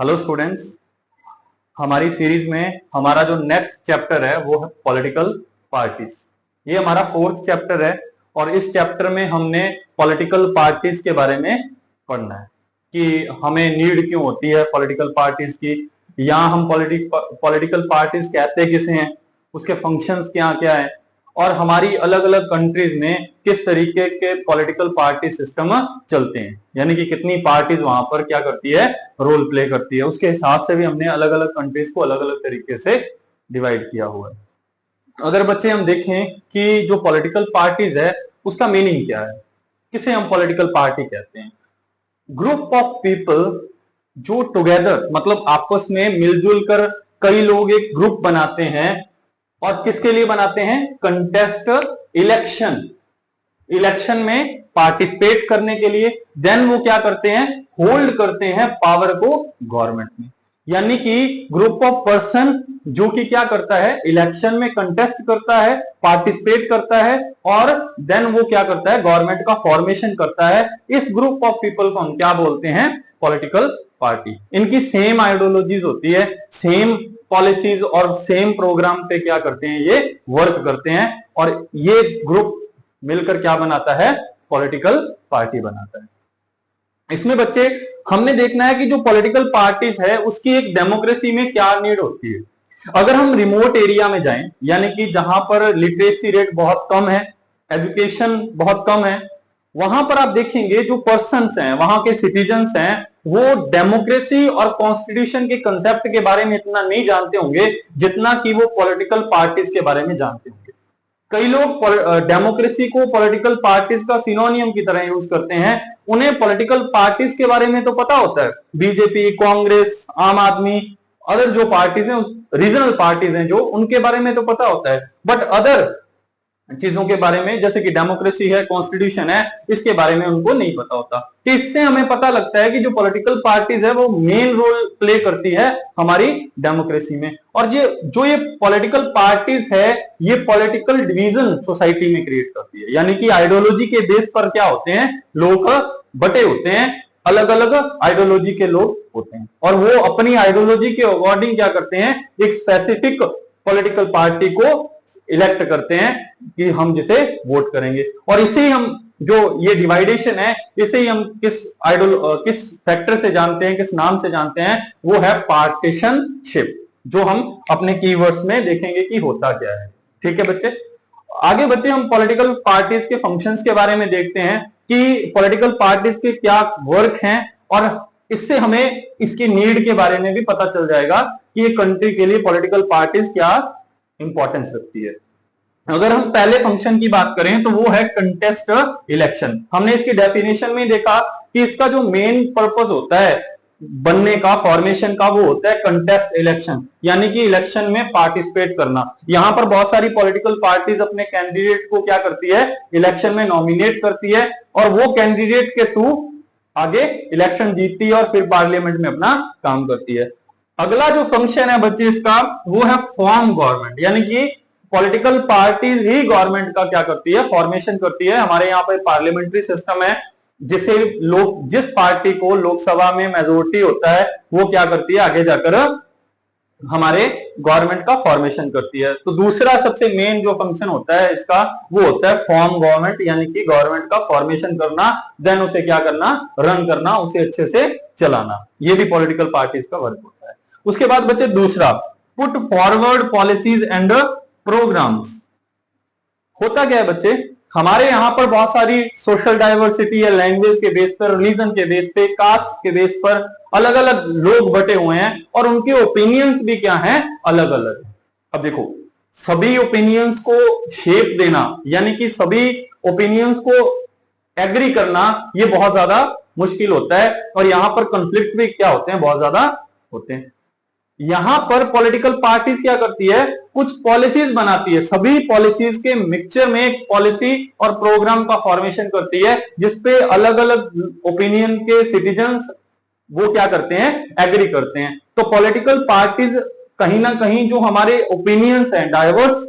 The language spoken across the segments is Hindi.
हेलो स्टूडेंट्स, हमारी सीरीज में हमारा जो नेक्स्ट चैप्टर है वो है पॉलिटिकल पार्टीज। ये हमारा 4th चैप्टर है और इस चैप्टर में हमने पॉलिटिकल पार्टीज के बारे में पढ़ना है कि हमें नीड क्यों होती है पॉलिटिकल पार्टीज की, या हम पॉलिटिकल पार्टीज कहते किसे हैं, उसके फंक्शंस क्या क्या है और हमारी अलग अलग कंट्रीज में किस तरीके के पॉलिटिकल पार्टी सिस्टम चलते हैं, यानी कि कितनी पार्टीज वहां पर क्या करती है, रोल प्ले करती है। उसके हिसाब से भी हमने अलग अलग कंट्रीज को अलग अलग तरीके से डिवाइड किया हुआ है। अगर बच्चे हम देखें कि जो पॉलिटिकल पार्टीज है उसका मीनिंग क्या है, किसे हम पॉलिटिकल पार्टी कहते हैं। ग्रुप ऑफ पीपल जो टुगेदर मतलब आपस में मिलजुल कर कई लोग एक ग्रुप बनाते हैं और किसके लिए बनाते हैं, कंटेस्ट इलेक्शन में पार्टिसिपेट करने के लिए। देन वो क्या करते हैं, होल्ड करते हैं पावर को गवर्नमेंट में। यानी कि ग्रुप ऑफ पर्सन जो कि क्या करता है, इलेक्शन में कंटेस्ट करता है, पार्टिसिपेट करता है और देन वो क्या करता है, गवर्नमेंट का फॉर्मेशन करता है। इस ग्रुप ऑफ पीपल को हम क्या बोलते हैं, पॉलिटिकल पार्टी। इनकी सेम आइडियोलॉजीज होती है, सेम पॉलिसीज और सेम प्रोग्राम पे क्या करते हैं, ये वर्क करते हैं और ये ग्रुप मिलकर क्या बनाता है, पॉलिटिकल पार्टी बनाता है। इसमें बच्चे हमने देखना है कि जो पॉलिटिकल पार्टीज है उसकी एक डेमोक्रेसी में क्या नीड होती है। अगर हम रिमोट एरिया में जाएं, यानी कि जहां पर लिटरेसी रेट बहुत कम है, एजुकेशन बहुत कम है, वहां पर आप देखेंगे जो पर्सन्स हैं, वहां के सिटीजन्स हैं, वो डेमोक्रेसी और कॉन्स्टिट्यूशन के कंसेप्ट के बारे में इतना नहीं जानते होंगे जितना कि वो पॉलिटिकल पार्टीज के बारे में जानते होंगे। कई लोग डेमोक्रेसी को पॉलिटिकल पार्टीज का सिनोनियम की तरह यूज करते हैं। उन्हें पॉलिटिकल पार्टीज के बारे में तो पता होता है, बीजेपी, कांग्रेस, आम आदमी, अदर जो पार्टीज हैं, रीजनल पार्टीज हैं जो, उनके बारे में तो पता होता है, बट अदर चीजों के बारे में जैसे कि डेमोक्रेसी है, कॉन्स्टिट्यूशन है, इसके बारे में उनको नहीं पता होता। तो इससे हमें पता लगता है कि जो पॉलिटिकल पार्टीज है वो मेन रोल प्ले करती है हमारी डेमोक्रेसी में। और ये पॉलिटिकल पार्टीज है ये पॉलिटिकल डिवीजन सोसाइटी में क्रिएट करती है, यानी कि आइडियोलॉजी के बेस पर क्या होते हैं, लोग बटे होते हैं, अलग अलग आइडियोलॉजी के लोग होते हैं और वो अपनी आइडियोलॉजी के अकॉर्डिंग क्या करते हैं, एक स्पेसिफिक पॉलिटिकल पार्टी को इलेक्ट करते हैं कि हम जिसे वोट करेंगे। और इसे ही हम जो ये डिवाइडेशन है, इसे ही हम किस फैक्टर से जानते हैं, किस नाम से जानते हैं, वो है पार्टीशनशिप, जो हम अपने कीवर्ड्स में देखेंगे कि होता क्या है। ठीक है बच्चे, आगे बच्चे हम पॉलिटिकल पार्टीज के फंक्शंस के बारे में देखते हैं कि पॉलिटिकल पार्टीज के क्या वर्क हैं और इससे हमें इसकी नीड के बारे में भी पता चल जाएगा कि ये कंट्री के लिए पॉलिटिकल पार्टीज क्या इंपॉर्टेंस रखती है। अगर हम पहले फंक्शन की बात करें तो वो है कंटेस्ट इलेक्शन। हमने इसकी डेफिनेशन में देखा कि इसका जो मेन पर्पस होता है बनने का, फॉर्मेशन का, वो होता है कंटेस्ट इलेक्शन, यानी कि इलेक्शन में पार्टिसिपेट करना। यहां पर बहुत सारी पॉलिटिकल पार्टीज अपने कैंडिडेट को क्या करती है, इलेक्शन में नॉमिनेट करती है और वो कैंडिडेट के थ्रू आगे इलेक्शन जीतती है और फिर पार्लियामेंट में अपना काम करती है। अगला जो फंक्शन है बच्चे इसका, वो है फॉर्म गवर्नमेंट, यानी कि पॉलिटिकल पार्टीज ही गवर्नमेंट का क्या करती है, फॉर्मेशन करती है। हमारे यहाँ पर पार्लियामेंट्री सिस्टम है, जिसे लोग, जिस पार्टी को लोकसभा में मेजोरिटी होता है वो क्या करती है, आगे जाकर हमारे गवर्नमेंट का फॉर्मेशन करती है। तो दूसरा सबसे मेन जो फंक्शन होता है इसका, वो होता है फॉर्म गवर्नमेंट, यानी कि गवर्नमेंट का फॉर्मेशन करना, देन उसे क्या करना, रन करना, उसे अच्छे से चलाना। ये भी पॉलिटिकल पार्टीज का वर्क होता है। उसके बाद बच्चे दूसरा, put forward policies and programs. होता क्या है बच्चे, हमारे यहां पर बहुत सारी सोशल डाइवर्सिटी है, लैंग्वेज के बेस पर, रिलीजन के बेस पे, कास्ट के बेस पर अलग अलग लोग बटे हुए हैं और उनके ओपिनियंस भी क्या हैं, अलग अलग। अब देखो, सभी ओपिनियंस को शेप देना, यानी कि सभी ओपिनियंस को एग्री करना, ये बहुत ज्यादा मुश्किल होता है और यहां पर कंफ्लिक्ट भी क्या होते हैं, बहुत ज्यादा होते हैं। यहां पर पॉलिटिकल पार्टीज क्या करती है, कुछ पॉलिसीज बनाती है, सभी पॉलिसीज के मिक्सचर में एक पॉलिसी और प्रोग्राम का फॉर्मेशन करती है, जिसपे अलग अलग ओपिनियन के सिटीजन्स वो क्या करते हैं, एग्री करते हैं। तो पॉलिटिकल पार्टीज कहीं ना कहीं जो हमारे ओपिनियंस हैं, डाइवर्स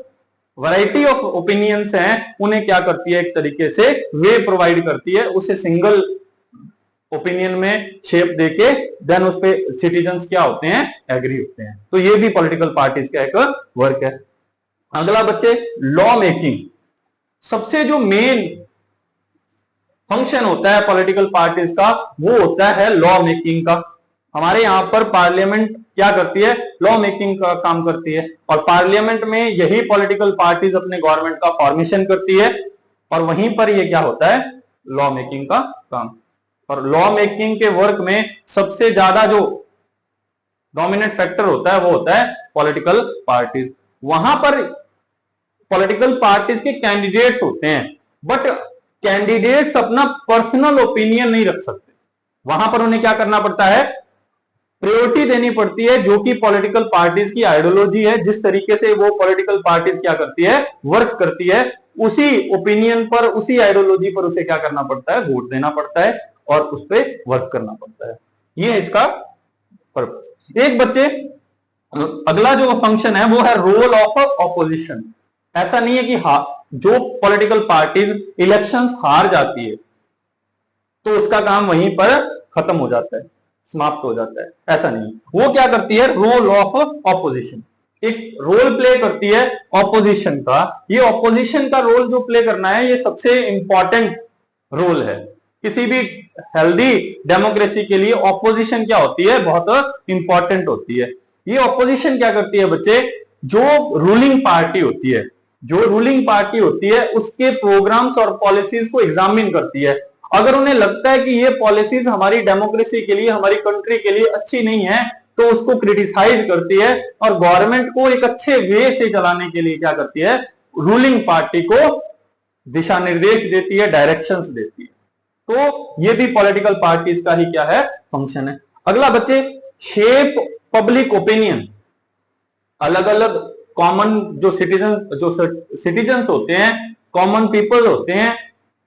वैरायटी ऑफ ओपिनियंस हैं, उन्हें क्या करती है, एक तरीके से वे प्रोवाइड करती है, उसे सिंगल ओपिनियन में शेप देके देन उस पे सिटीजन्स क्या होते हैं, एग्री होते हैं। तो ये भी पॉलिटिकल पार्टीज का एक वर्क है। अगला बच्चे लॉ मेकिंग। सबसे जो मेन फंक्शन होता है पॉलिटिकल पार्टीज का वो होता है लॉ मेकिंग का। हमारे यहाँ पर पार्लियामेंट क्या करती है, लॉ मेकिंग का काम करती है, और पार्लियामेंट में यही पॉलिटिकल पार्टीज अपने गवर्नमेंट का फॉर्मेशन करती है, और वहीं पर ये क्या होता है, लॉ मेकिंग का काम। और लॉ मेकिंग के वर्क में सबसे ज्यादा जो डोमिनेंट फैक्टर होता है वो होता है पॉलिटिकल पार्टीज। वहां पर पॉलिटिकल पार्टीज के कैंडिडेट्स होते हैं, बट कैंडिडेट्स अपना पर्सनल ओपिनियन नहीं रख सकते। वहां पर उन्हें क्या करना पड़ता है, प्रायोरिटी देनी पड़ती है जो कि पॉलिटिकल पार्टीज की आइडियोलॉजी है, जिस तरीके से वो पॉलिटिकल पार्टीज क्या करती है, वर्क करती है, उसी ओपिनियन पर, उसी आइडियोलॉजी पर उसे क्या करना पड़ता है, वोट देना पड़ता है और उस पर वर्क करना पड़ता है। ये है इसका पर्पस। एक बच्चे अगला जो फंक्शन है वो है रोल ऑफ ऑपोजिशन। ऐसा नहीं है कि जो पॉलिटिकल पार्टीज इलेक्शंस हार जाती है तो उसका काम वहीं पर खत्म हो जाता है, समाप्त हो जाता है, ऐसा नहीं। वो क्या करती है, रोल ऑफ ऑपोजिशन, एक रोल प्ले करती है ऑपोजिशन का। ये ऑपोजिशन का रोल जो प्ले करना है ये सबसे इंपॉर्टेंट रोल है। किसी भी हेल्दी डेमोक्रेसी के लिए ऑपोजिशन क्या होती है, बहुत इंपॉर्टेंट होती है। ये ऑपोजिशन क्या करती है बच्चे, जो रूलिंग पार्टी होती है, जो रूलिंग पार्टी होती है उसके प्रोग्राम्स और पॉलिसीज को एग्जामिन करती है। अगर उन्हें लगता है कि ये पॉलिसीज हमारी डेमोक्रेसी के लिए, हमारी कंट्री के लिए अच्छी नहीं है, तो उसको क्रिटिसाइज करती है और गवर्नमेंट को एक अच्छे वे से चलाने के लिए क्या करती है, रूलिंग पार्टी को दिशा निर्देश देती है, डायरेक्शंस देती है। तो ये भी पॉलिटिकल पार्टीज का ही क्या है, फंक्शन है। अगला बच्चे शेप पब्लिक ओपिनियन। अलग अलग कॉमन जो सिटीजन्स होते हैं, कॉमन पीपल होते हैं,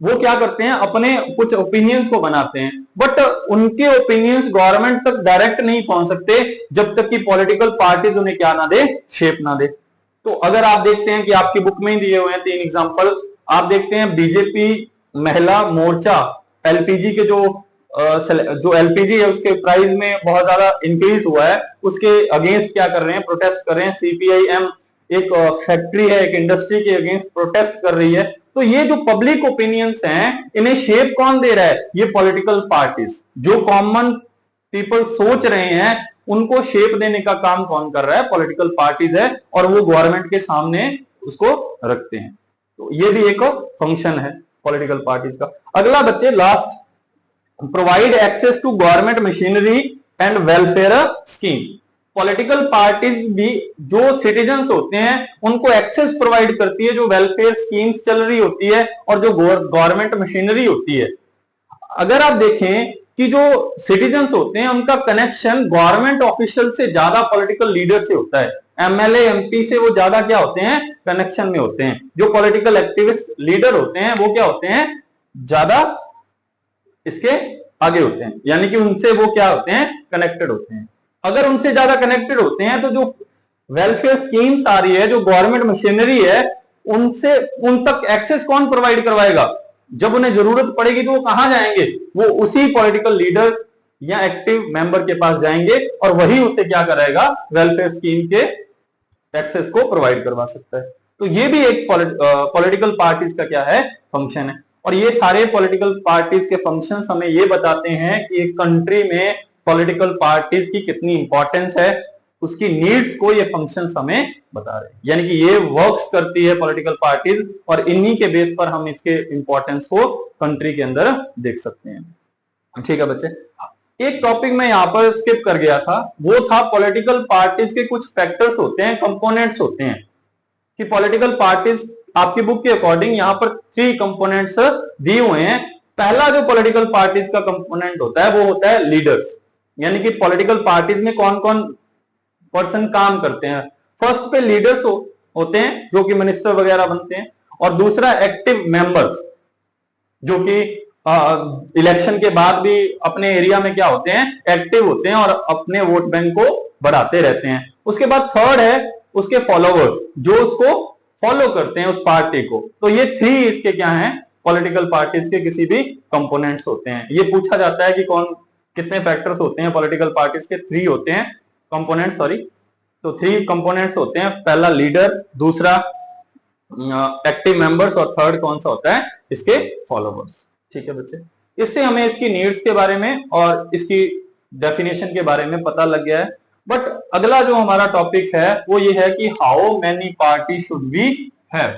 वो क्या करते हैं, अपने कुछ ओपिनियंस को बनाते हैं, बट उनके ओपिनियंस गवर्नमेंट तक डायरेक्ट नहीं पहुंच सकते जब तक कि पॉलिटिकल पार्टीज उन्हें क्या ना दे, शेप ना दे। तो अगर आप देखते हैं कि आपकी बुक में ही दिए हुए हैं 3 एग्जांपल, आप देखते हैं बीजेपी महिला मोर्चा एलपीजी के जो एलपीजी है उसके प्राइस में बहुत ज्यादा इंक्रीज हुआ है, उसके अगेंस्ट क्या कर रहे हैं, प्रोटेस्ट कर रहे हैं। सीपीआईएम एक फैक्ट्री है, एक इंडस्ट्री के अगेंस्ट प्रोटेस्ट कर रही है। तो ये जो पब्लिक ओपिनियंस हैं इन्हें शेप कौन दे रहा है, ये पॉलिटिकल पार्टीज। जो कॉमन पीपल सोच रहे हैं उनको शेप देने का काम कौन कर रहा है, पॉलिटिकल पार्टीज है, और वो गवर्नमेंट के सामने उसको रखते हैं। तो ये भी एक फंक्शन है पॉलिटिकल पार्टीज का। अगला बच्चे last, provide access to government machinery and welfare scheme. Political parties भी जो सिटीजन्स होते हैं उनको एक्सेस प्रोवाइड करती है, जो वेलफेयर स्कीम्स चल रही होती है और जो गवर्नमेंट मशीनरी होती है। अगर आप देखें कि जो सिटीजन्स होते हैं उनका कनेक्शन गवर्नमेंट ऑफिशियल से ज्यादा पॉलिटिकल लीडर से होता है। एमएलए एमपी से वो ज्यादा क्या होते हैं, कनेक्शन में होते हैं। जो पॉलिटिकल एक्टिविस्ट लीडर होते हैं वो क्या होते हैं, ज्यादा इसके आगे होते हैं, यानी कि उनसे वो क्या होते हैं, कनेक्टेड होते हैं। अगर उनसे ज्यादा कनेक्टेड होते हैं तो जो वेलफेयर स्कीम्स आ रही है, जो गवर्नमेंट मशीनरी है, उनसे उन तक एक्सेस कौन प्रोवाइड करवाएगा। जब उन्हें जरूरत पड़ेगी तो वो कहां जाएंगे, वो उसी पॉलिटिकल लीडर या एक्टिव मेंबर के पास जाएंगे और वही उसे क्या कराएगा, वेलफेयर स्कीम के एक्सेस को प्रोवाइड करवा सकता है। तो ये भी एक पॉलिटिकल पार्टीज का क्या है, फंक्शन है। और ये सारे पॉलिटिकल पार्टीज के फंक्शंस हमें ये बताते हैं कि एक कंट्री में पॉलिटिकल पार्टीज की कितनी इंपॉर्टेंस है, उसकी नीड्स को ये फंक्शंस हमें बता रहे हैं। यानी कि ये वर्क्स करती है पॉलिटिकल पार्टीज, और इन्हीं के बेस पर हम इसके इंपॉर्टेंस को कंट्री के अंदर देख सकते हैं। ठीक है बच्चे, एक टॉपिक में यहां पर स्किप कर गया था, वो था पॉलिटिकल पार्टीज के कुछ फैक्टर्स होते हैं, कंपोनेंट्स होते हैं कि पॉलिटिकल पार्टीज, आपकी बुक के अकॉर्डिंग यहां पर 3 कंपोनेंट्स दिए हुए हैं। पहला जो पॉलिटिकल पार्टीज का कंपोनेंट होता है वो होता है लीडर्स, यानी कि पॉलिटिकल पार्टीज में कौन कौन पर्सन काम करते हैं। फर्स्ट पे लीडर्स होते हैं जो कि मिनिस्टर वगैरह बनते हैं, और दूसरा एक्टिव मेंबर्स जो कि इलेक्शन के बाद भी अपने एरिया में क्या होते हैं, एक्टिव होते हैं और अपने वोट बैंक को बढ़ाते रहते हैं। उसके बाद थर्ड है उसके फॉलोवर्स, जो उसको फॉलो करते हैं उस पार्टी को। तो ये 3 इसके क्या हैं, पॉलिटिकल पार्टीज के किसी भी कंपोनेंट्स होते हैं। ये पूछा जाता है कि कौन कितने फैक्टर्स होते हैं पॉलिटिकल पार्टीज के, 3 होते हैं कंपोनेंट, सॉरी। तो 3 कंपोनेंट्स होते हैं, पहला लीडर, दूसरा एक्टिव मेंबर्स और थर्ड कौन सा होता है, इसके फॉलोवर्स। ठीक है बच्चे, इससे हमें इसकी नीड्स के बारे में और इसकी डेफिनेशन के बारे में पता लग गया है। बट अगला जो हमारा टॉपिक है वो ये है कि how many party should we have,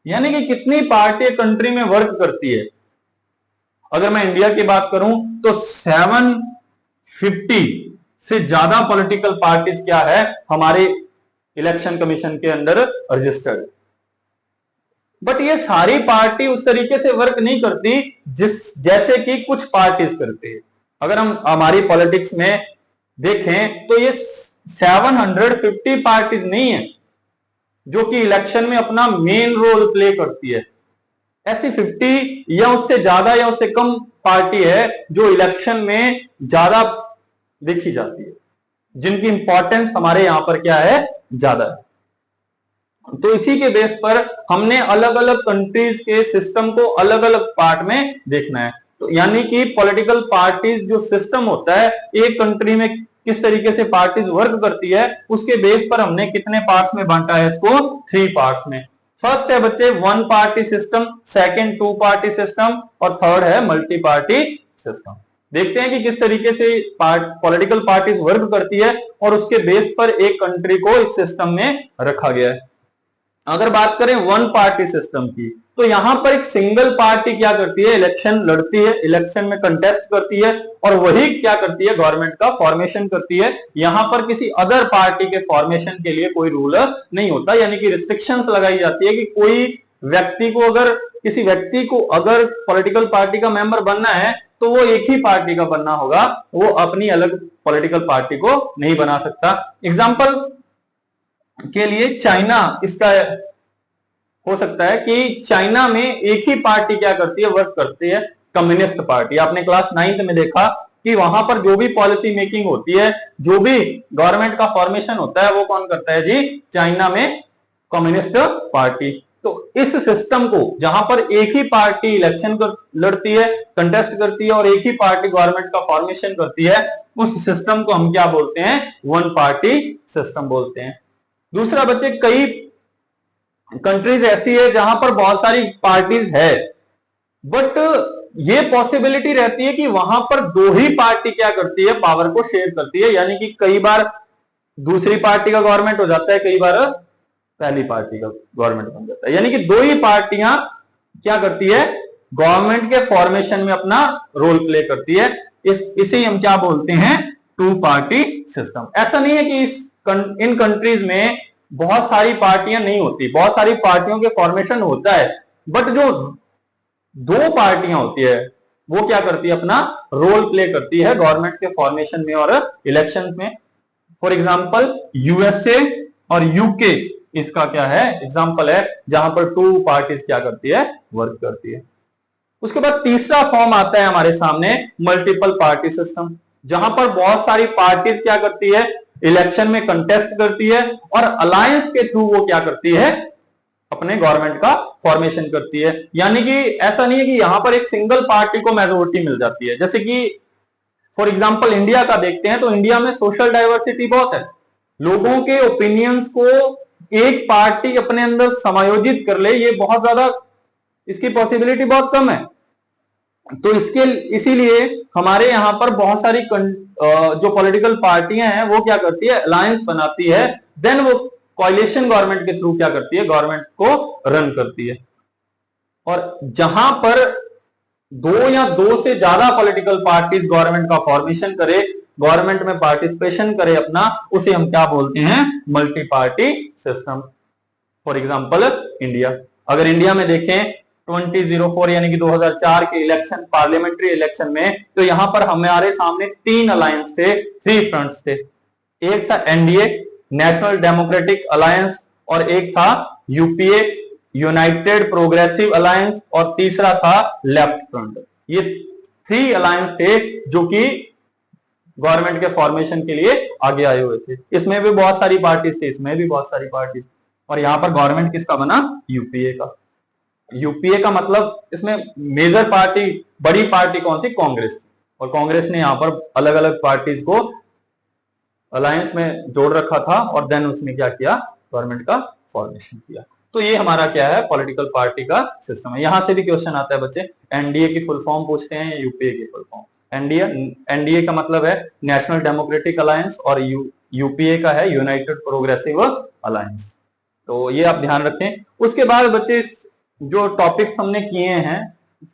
यानी कि कितनी पार्टी कंट्री में वर्क करती है। अगर मैं इंडिया की बात करूं तो 750 से ज्यादा पॉलिटिकल पार्टीज क्या है हमारे इलेक्शन कमीशन के अंदर रजिस्टर्ड। बट ये सारी पार्टी उस तरीके से वर्क नहीं करती जैसे कि कुछ पार्टीज करती है। अगर हम हमारी पॉलिटिक्स में देखें तो ये 750 पार्टीज नहीं है जो कि इलेक्शन में अपना मेन रोल प्ले करती है। ऐसी 50 या उससे ज्यादा या उससे कम पार्टी है जो इलेक्शन में ज्यादा देखी जाती है, जिनकी इंपॉर्टेंस हमारे यहां पर क्या है, ज्यादा है। तो इसी के बेस पर हमने अलग अलग कंट्रीज के सिस्टम को अलग अलग पार्ट में देखना है। तो यानी कि पॉलिटिकल पार्टीज जो सिस्टम होता है, एक कंट्री में किस तरीके से पार्टीज वर्क करती है, उसके बेस पर हमने कितने पार्ट्स में बांटा है इसको, 3 पार्ट्स में। फर्स्ट है बच्चे 1 party system, second 2 party system और थर्ड है मल्टी पार्टी सिस्टम। देखते हैं कि किस तरीके से पॉलिटिकल पार्टीज वर्क करती है और उसके बेस पर एक कंट्री को इस सिस्टम में रखा गया है। अगर बात करें 1 पार्टी सिस्टम की, तो यहां पर एक सिंगल पार्टी क्या करती है, इलेक्शन लड़ती है, इलेक्शन में कंटेस्ट करती है और वही क्या करती है, गवर्नमेंट का फॉर्मेशन करती है। यहां पर किसी अदर पार्टी के फॉर्मेशन के लिए कोई रूल नहीं होता, यानी कि रिस्ट्रिक्शंस लगाई जाती है कि कोई व्यक्ति को अगर किसी व्यक्ति को अगर पॉलिटिकल पार्टी का मेंबर बनना है तो वो एक ही पार्टी का बनना होगा, वो अपनी अलग पॉलिटिकल पार्टी को नहीं बना सकता। एग्जाम्पल के लिए चाइना इसका हो सकता है कि चाइना में एक ही पार्टी क्या करती है, वर्क करती है, कम्युनिस्ट पार्टी। आपने क्लास 9th में देखा कि वहां पर जो भी पॉलिसी मेकिंग होती है, जो भी गवर्नमेंट का फॉर्मेशन होता है, वो कौन करता है जी, चाइना में कम्युनिस्ट पार्टी। तो इस सिस्टम को जहां पर एक ही पार्टी इलेक्शन लड़ती है, कंटेस्ट करती है और एक ही पार्टी गवर्नमेंट का फॉर्मेशन करती है, उस सिस्टम को हम क्या बोलते हैं, 1 पार्टी सिस्टम बोलते हैं। दूसरा बच्चे, कई कंट्रीज ऐसी है जहां पर बहुत सारी पार्टीज है, बट ये पॉसिबिलिटी रहती है कि वहां पर 2 ही पार्टी क्या करती है, पावर को शेयर करती है। यानी कि कई बार दूसरी पार्टी का गवर्नमेंट हो जाता है, कई बार पहली पार्टी का गवर्नमेंट बन जाता है। यानी कि 2 ही पार्टियां क्या करती है, गवर्नमेंट के फॉर्मेशन में अपना रोल प्ले करती है। इसे हम क्या बोलते हैं, 2 पार्टी सिस्टम। ऐसा नहीं है कि इन कंट्रीज में बहुत सारी पार्टियां नहीं होती, बहुत सारी पार्टियों के फॉर्मेशन होता है, बट जो 2 पार्टियां होती है वो क्या करती है, अपना रोल प्ले करती है गवर्नमेंट के फॉर्मेशन में और इलेक्शन में। फॉर एग्जांपल यूएसए और यूके इसका क्या है, एग्जांपल है जहां पर 2 पार्टीज क्या करती है, वर्क करती है। उसके बाद तीसरा फॉर्म आता है हमारे सामने, मल्टीपल पार्टी सिस्टम, जहां पर बहुत सारी पार्टीज क्या करती है, इलेक्शन में कंटेस्ट करती है और अलायंस के थ्रू वो क्या करती है, अपने गवर्नमेंट का फॉर्मेशन करती है। यानी कि ऐसा नहीं है कि यहां पर एक सिंगल पार्टी को मेजोरिटी मिल जाती है। जैसे कि फॉर एग्जांपल इंडिया का देखते हैं तो इंडिया में सोशल डाइवर्सिटी बहुत है, लोगों के ओपिनियंस को एक पार्टी अपने अंदर समायोजित कर ले, ये बहुत ज्यादा, इसकी पॉसिबिलिटी बहुत कम है। तो इसीलिए हमारे यहां पर बहुत सारी जो पॉलिटिकल पार्टियां हैं वो क्या करती है, अलायंस बनाती है, देन वो कोalition गवर्नमेंट के थ्रू क्या करती है, गवर्नमेंट को रन करती है। और जहां पर 2 या 2 से ज्यादा पॉलिटिकल पार्टीज गवर्नमेंट का फॉर्मेशन करे, गवर्नमेंट में पार्टिसिपेशन करे अपना, उसे हम क्या बोलते हैं, multi party system. For example India, अगर इंडिया में देखें 2004 यानी कि 2004 के इलेक्शन, पार्लियामेंट्री इलेक्शन में, तो यहां पर हमारे सामने 3 अलायंस थे, 3 फ्रंट्स थे। एक था एनडीए, नेशनल डेमोक्रेटिक अलायंस, और एक था यूपीए, यूनाइटेड प्रोग्रेसिव अलायंस, और तीसरा था लेफ्ट फ्रंट। ये 3 अलायंस थे जो कि गवर्नमेंट के फॉर्मेशन के लिए आगे आए हुए थे। इसमें भी बहुत सारी पार्टीज थी, इसमें भी बहुत सारी पार्टीज, और यहां पर गवर्नमेंट किसका बना, यूपीए का। यूपीए का मतलब इसमें मेजर पार्टी, बड़ी पार्टी कौन थी? कांग्रेस थी। और कांग्रेस ने यहाँ पर अलग अलग पार्टीज को अलायंस में जोड़ रखा था और देन उसने क्या किया? गवर्नमेंट का फॉर्मेशन किया। तो ये हमारा क्या है? पॉलिटिकल पार्टी का सिस्टम है। यहां से भी क्वेश्चन आता है बच्चे, एनडीए की फुल फॉर्म पूछते हैं या यूपीए की फुल फॉर्म। एनडीए एनडीए का मतलब है नेशनल डेमोक्रेटिक अलायंस और यूपीए का है यूनाइटेड प्रोग्रेसिव अलायंस। तो ये आप ध्यान रखें। उसके बाद बच्चे जो टॉपिक्स हमने किए हैं,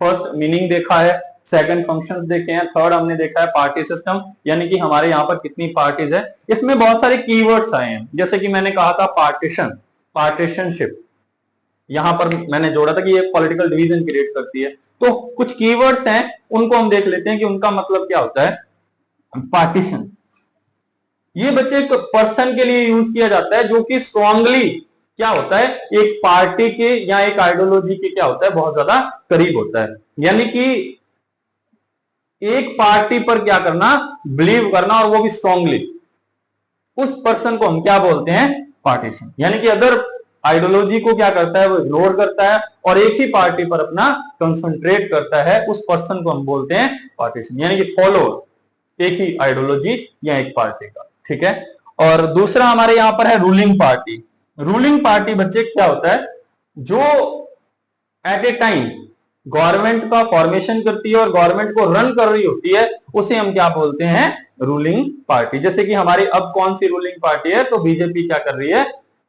फर्स्ट मीनिंग देखा है, सेकंड फंक्शंस देखे हैं, थर्ड हमने देखा है पार्टी सिस्टम, यानी कि हमारे यहाँ पर कितनी पार्टीज है। इसमें बहुत सारे कीवर्ड्स आए हैं, जैसे कि मैंने कहा था पार्टीशन, पार्टीशनशिप, यहां पर मैंने जोड़ा था कि ये पॉलिटिकल डिवीजन क्रिएट करती है। तो कुछ कीवर्ड्स हैं, उनको हम देख लेते हैं कि उनका मतलब क्या होता है। पार्टीशन, ये बच्चे एक पर्सन के लिए यूज किया जाता है जो कि स्ट्रांगली क्या होता है, एक पार्टी के या एक आइडियोलॉजी के क्या होता है, बहुत ज्यादा करीब होता है। यानी कि एक पार्टी पर क्या करना, बिलीव करना, और वो भी स्ट्रांगली, उस पर्सन को हम क्या बोलते हैं? पार्टीशन। यानी कि अदर आइडियोलॉजी को क्या करता है? वो इग्नोर करता है और एक ही पार्टी पर अपना कंसंट्रेट करता है, उस पर्सन को हम बोलते हैं पार्टीशन। यानी कि फॉलोअर एक ही आइडियोलॉजी या एक पार्टी का, ठीक है। और दूसरा हमारे यहां पर है रूलिंग पार्टी। रूलिंग पार्टी बच्चे क्या होता है? जो एट ए टाइम गवर्नमेंट का फॉर्मेशन करती है और गवर्नमेंट को रन कर रही होती है, उसे हम क्या बोलते हैं? Ruling party. जैसे कि हमारी अब कौन सी रूलिंग पार्टी है? तो बीजेपी क्या कर रही है?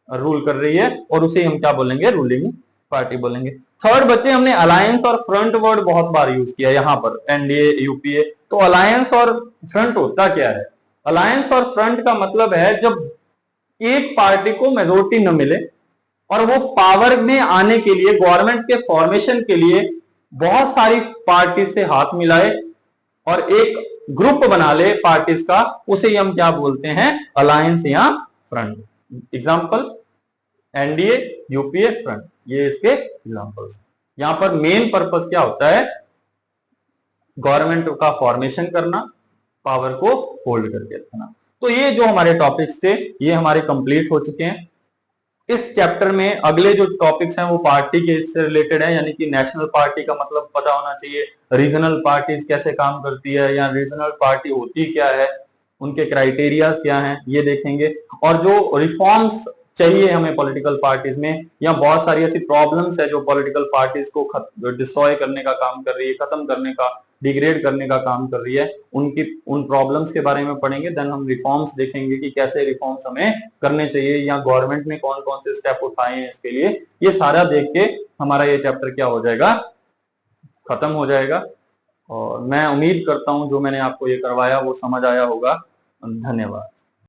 रूल कर रही है, और उसे हम क्या बोलेंगे? रूलिंग पार्टी बोलेंगे। थर्ड बच्चे हमने अलायंस और फ्रंट वर्ड बहुत बार यूज किया यहां पर, एनडीए यूपीए। तो अलायंस और फ्रंट होता क्या है? अलायंस और फ्रंट का मतलब है जब एक पार्टी को मेजोरिटी न मिले और वो पावर में आने के लिए, गवर्नमेंट के फॉर्मेशन के लिए बहुत सारी पार्टी से हाथ मिलाए और एक ग्रुप बना ले पार्टीज का, उसे हम क्या बोलते हैं? अलायंस या front. Example NDA, UPA, front, ये इसके एग्जांपल्स। यहां पर मेन पर्पस क्या होता है? गवर्नमेंट का फॉर्मेशन करना, पावर को होल्ड करके रखना। तो ये जो हमारे टॉपिक्स थे ये हमारे कंप्लीट हो चुके हैं। इस चैप्टर में अगले जो टॉपिक्स हैं वो पार्टी के इससे रिलेटेड है, यानी कि नेशनल पार्टी का मतलब पता होना चाहिए, रीजनल पार्टीज कैसे काम करती है या रीजनल पार्टी होती क्या है, उनके क्राइटेरियाज क्या हैं, ये देखेंगे। और जो रिफॉर्म्स चाहिए हमें पॉलिटिकल पार्टीज में, या बहुत सारी ऐसी प्रॉब्लम्स है जो पॉलिटिकल पार्टीज को डिस्ट्रॉय करने का काम कर रही है, खत्म करने का, डिग्रेड करने का काम कर रही है, उनकी उन प्रॉब्लम्स के बारे में पढ़ेंगे। देन हम रिफॉर्म्स देखेंगे कि कैसे रिफॉर्म्स हमें करने चाहिए या गवर्नमेंट ने कौन कौन से स्टेप उठाए हैं इसके लिए। ये सारा देख के हमारा ये चैप्टर क्या हो जाएगा? खत्म हो जाएगा। और मैं उम्मीद करता हूं जो मैंने आपको ये करवाया वो समझ आया होगा। धन्यवाद।